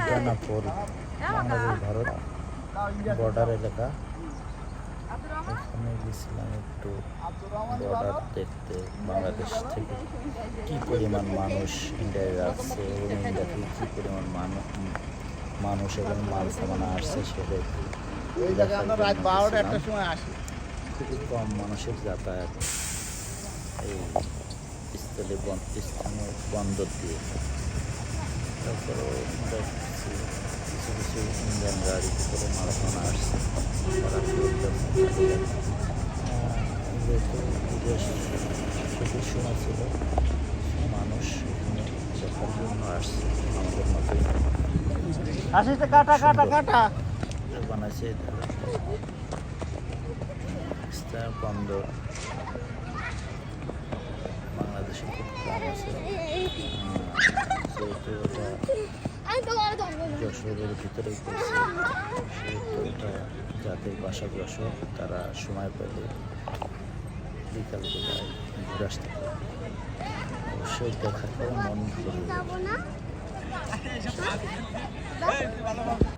Danapur Bangladesh Bharat border এলাকা। এখানে গেছিলাম একটু বর্ডার দেখতে, বাংলাদেশ থেকে কি পরিমাণ মানুষ ইন্ডিয়ায় আসছে এবং ইন্ডিয়া থেকে কী পরিমাণ মানুষ এবং মাল সামান আসছে সেটা একটু খুবই কম মানুষের যাতায়াত এই স্থানীয় বন্দর দিয়ে। তারপরে আমরা কিছু কিছু ইন্ডিয়ান গাড়ি করে মাল সামান আসছে, তারা যেহেতু বিদেশ ছুটির সময় ছিল, মানুষ এখানে দেখার জন্য আসছে আমাদের মতোই বানাইছে। স্থানীয় বন্দর বাংলাদেশে খুব কম আছে, যেহেতু ওটা যশোরের ভিতরেই পড়ছে, সেহেতু ওটা যাদের বাসা যশোর তারা সময় পেলে বিকালবেলায় ঘুরে আসতে পারে। অবশ্যই দেখার পরে মন ভরে যাবে।